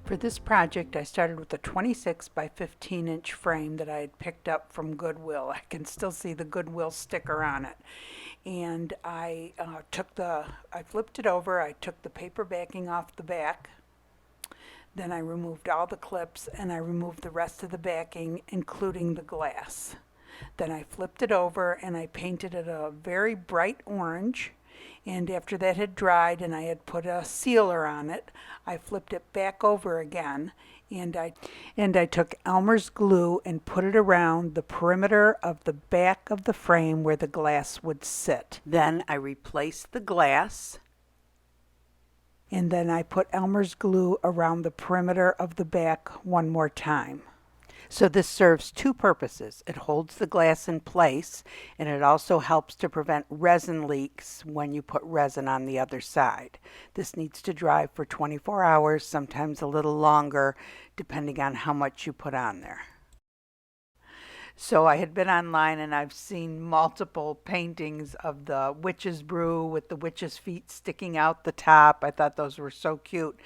For this project, I started with a 26 by 15 inch frame that I had picked up from Goodwill. I can still see the Goodwill sticker on it. And I flipped it over, I took the paper backing off the back, then I removed all the clips and I removed the rest of the backing, including the glass. Then I flipped it over and I painted it a very bright orange. And after that had dried and I had put a sealer on it, I flipped it back over again and I took ELMER'S glue and put it around the perimeter of the back of the frame where the glass would sit. Then I replaced the glass, and then I put ELMER'S glue around the perimeter of the back one more time. So this serves two purposes. It holds the glass in place, and it also helps to prevent resin leaks when you put resin on the other side. This needs to dry for 24 hours, sometimes a little longer, depending on how much you put on there. So I had been online and I've seen multiple paintings of the witch's brew with the witch's feet sticking out the top. I thought those were so cute.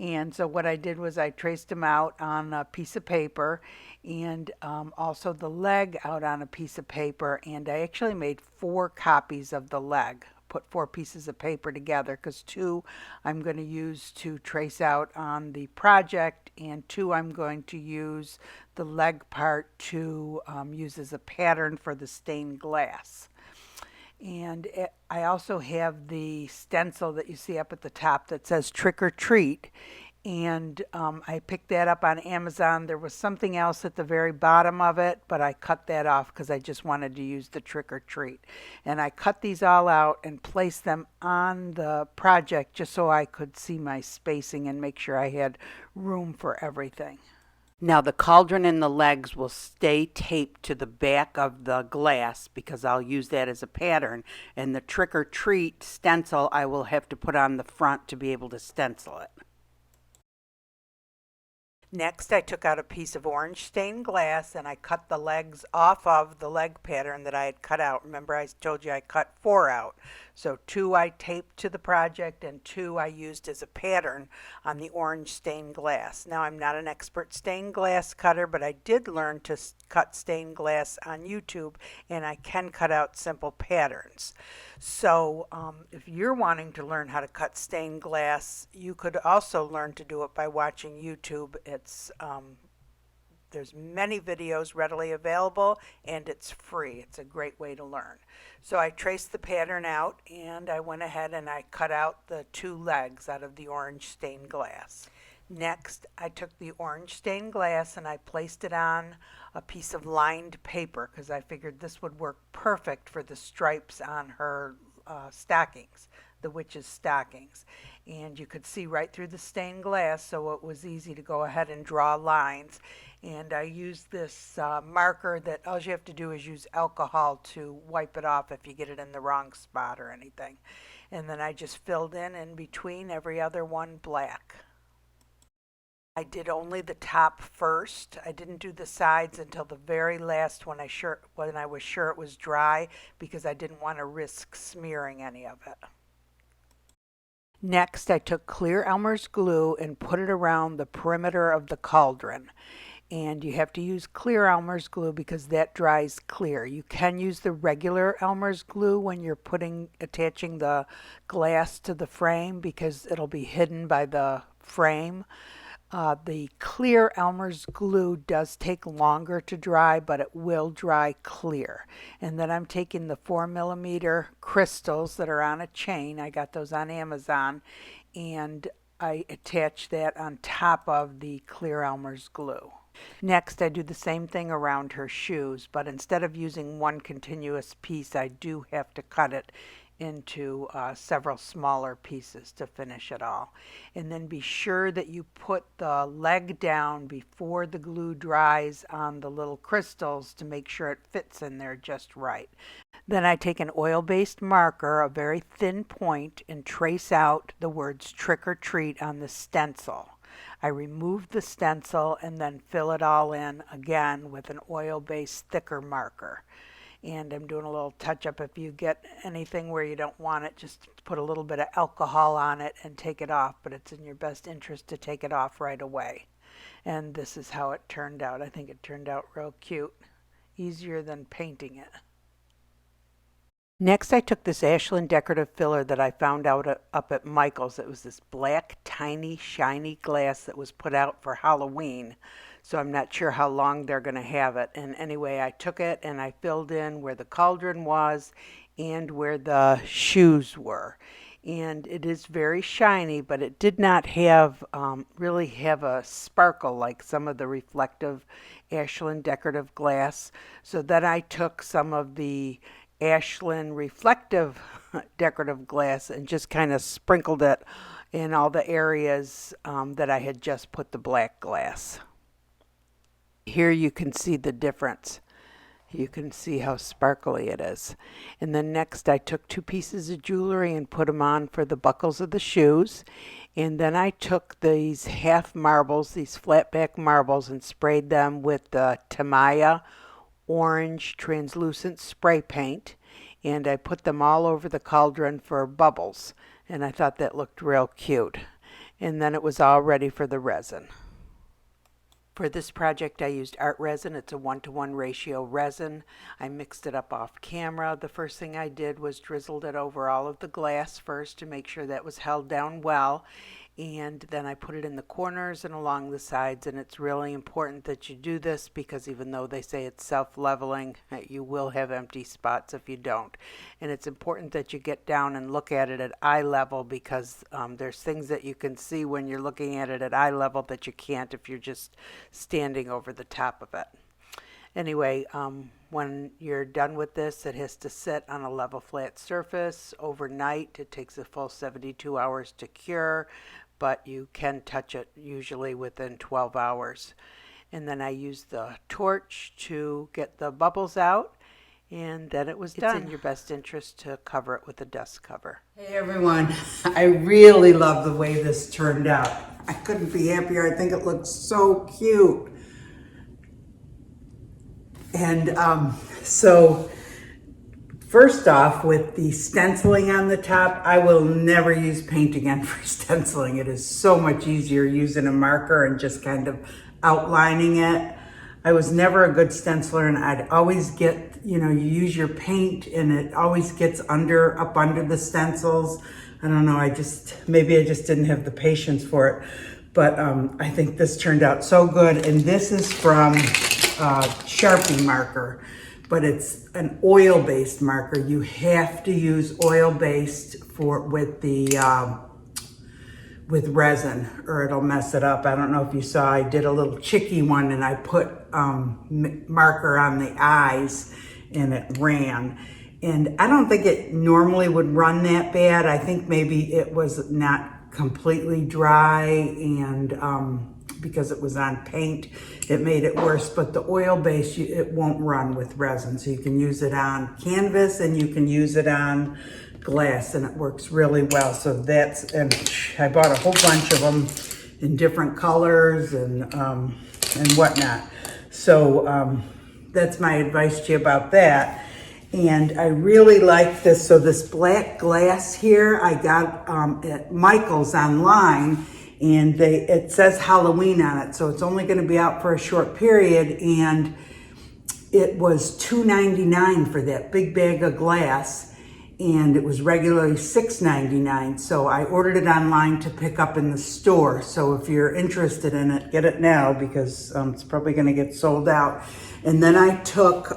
And so what I did was I traced them out on a piece of paper, and also the leg out on a piece of paper. And I actually made 4 copies of the leg. Put 4 pieces of paper together because 2 I'm going to use to trace out on the project, and 2 I'm going to use the leg part to use as a pattern for the stained glass. And I also have the stencil that you see up at the top that says Trick or Treat. And I picked that up on Amazon. There was something else at the very bottom of it, but I cut that off because I just wanted to use the Trick or Treat. And I cut these all out and placed them on the project just so I could see my spacing and make sure I had room for everything. Now the cauldron and the legs will stay taped to the back of the glass because I'll use that as a pattern, and the Trick or Treat stencil I will have to put on the front to be able to stencil it. Next, I took out a piece of orange stained glass and I cut the legs off of the leg pattern that I had cut out. Remember, I told you I cut 4 out. So 2 I taped to the project and 2 I used as a pattern on the orange stained glass. Now, I'm not an expert stained glass cutter, but I did learn to cut stained glass on YouTube, and I can cut out simple patterns. So if you're wanting to learn how to cut stained glass, you could also learn to do it by watching YouTube. There's many videos readily available, and it's free. It's a great way to learn. So I traced the pattern out, and I went ahead and I cut out the 2 legs out of the orange stained glass. Next, I took the orange stained glass and I placed it on a piece of lined paper because I figured this would work perfect for the stripes on her stockings, the witch's stockings. And you could see right through the stained glass, so it was easy to go ahead and draw lines. And I used this marker that all you have to do is use alcohol to wipe it off if you get it in the wrong spot or anything. And then I just filled in between every other one black. I did only the top first. I didn't do the sides until the very last when I was sure it was dry, because I didn't want to risk smearing any of it. Next, I took clear ELMER'S glue and put it around the perimeter of the cauldron. And you have to use clear ELMER'S glue because that dries clear. You can use the regular ELMER'S glue when you're attaching the glass to the frame because it'll be hidden by the frame. The clear ELMER'S glue does take longer to dry, but it will dry clear. And then I'm taking the 4mm crystals that are on a chain. I got those on Amazon, and I attach that on top of the clear ELMER'S glue. Next, I do the same thing around her shoes, but instead of using one continuous piece, I do have to cut it into several smaller pieces to finish it all. And then be sure that you put the leg down before the glue dries on the little crystals to make sure it fits in there just right. Then I take an oil-based marker, a very thin point, and trace out the words Trick or Treat on the stencil. I remove the stencil and then fill it all in again with an oil-based thicker marker. And I'm doing a little touch up. If you get anything where you don't want it, just put a little bit of alcohol on it and take it off, but it's in your best interest to take it off right away. And this is how it turned out. I think it turned out real cute. Easier than painting it. Next, I took this Ashland decorative filler that I found out up at Michael's. It was this black, tiny, shiny glass that was put out for Halloween. So I'm not sure how long they're going to have it. And anyway, I took it and I filled in where the cauldron was and where the shoes were. And it is very shiny, but it did not have really have a sparkle like some of the reflective Ashland decorative glass. So then I took some of the Ashland reflective decorative glass and just kind of sprinkled it in all the areas that I had just put the black glass. Here you can see the difference. You can see how sparkly it is. And then next I took 2 pieces of jewelry and put them on for the buckles of the shoes. And then I took these half marbles, these flat back marbles, and sprayed them with the TAMIYA orange translucent spray paint. And I put them all over the cauldron for bubbles. And I thought that looked real cute. And then it was all ready for the resin. For this project I used art resin. It's a 1-to-1 ratio resin. I mixed it up off camera. The first thing I did was drizzled it over all of the glass first to make sure that was held down well. And then I put it in the corners and along the sides, and it's really important that you do this because even though they say it's self-leveling, you will have empty spots if you don't. And it's important that you get down and look at it at eye level because there's things that you can see when you're looking at it at eye level that you can't if you're just standing over the top of it. Anyway, when you're done with this, it has to sit on a level flat surface overnight. It takes a full 72 hours to cure, but you can touch it usually within 12 hours. And then I used the torch to get the bubbles out, and then it was done. It's in your best interest to cover it with a dust cover. Hey everyone, I really love the way this turned out. I couldn't be happier. I think it looks so cute. And so first off, with the stenciling on the top, I will never use paint again for stenciling. It is so much easier using a marker and just kind of outlining it. I was never a good stenciler, and I'd always get, you use your paint and it always gets up under the stencils. I don't know, maybe I just didn't have the patience for it. But I think this turned out so good. And this is from Sharpie marker, but it's an oil-based marker. You have to use oil-based with resin or it'll mess it up. I don't know if you saw, I did a little chicky one and I put marker on the eyes and it ran. And I don't think it normally would run that bad. I think maybe it was not completely dry and because it was on paint, it made it worse. But the oil base, it won't run with resin. So you can use it on canvas and you can use it on glass and it works really well. So and I bought a whole bunch of them in different colors and whatnot. So that's my advice to you about that. And I really like this. So this black glass here, I got at Michael's online, and it says Halloween on it. So it's only going to be out for a short period. And it was $2.99 for that big bag of glass. And it was regularly $6.99. So I ordered it online to pick up in the store. So if you're interested in it, get it now because it's probably going to get sold out. And then I took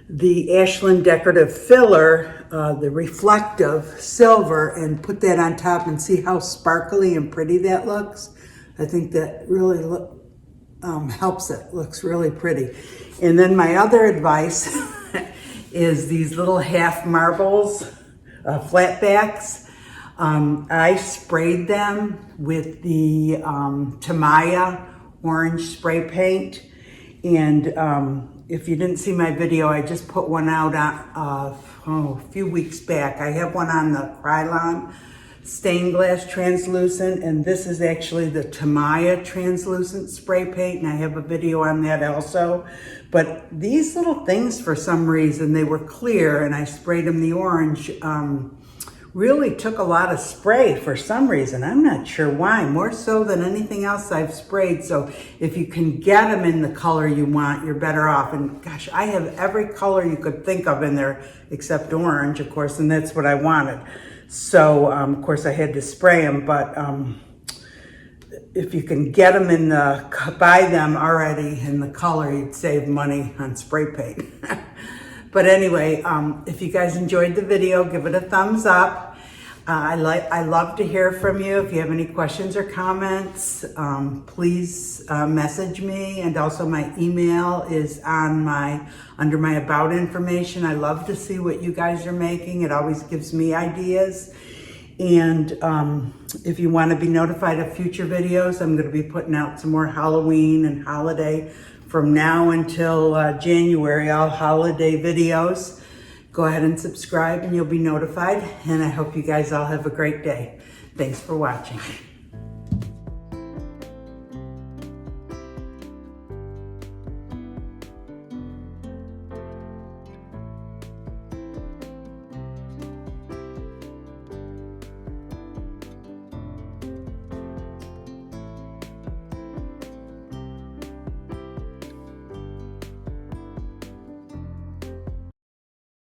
the Ashland decorative filler, the reflective silver, and put that on top and see how sparkly and pretty that looks. I think that really helps it. Looks really pretty. And then my other advice is these little half marbles, flat backs. I sprayed them with the TAMIYA orange spray paint. And if you didn't see my video, I just put one out a few weeks back. I have one on the Krylon stained glass translucent, and this is actually the TAMIYA translucent spray paint, and I have a video on that also. But these little things, for some reason, they were clear, and I sprayed them the orange, really took a lot of spray for some reason. I'm not sure why, more so than anything else I've sprayed. So if you can get them in the color you want, you're better off. And gosh, I have every color you could think of in there except orange, of course, and that's what I wanted. So of course I had to spray them, but if you can get them in the, buy them already in the color, you'd save money on spray paint. But anyway, if you guys enjoyed the video, give it a thumbs up. I love to hear from you. If you have any questions or comments, please message me. And also my email is on under my about information. I love to see what you guys are making. It always gives me ideas. And if you want to be notified of future videos, I'm going to be putting out some more Halloween and holiday from now until January, all holiday videos. Go ahead and subscribe and you'll be notified. And I hope you guys all have a great day. Thanks for watching.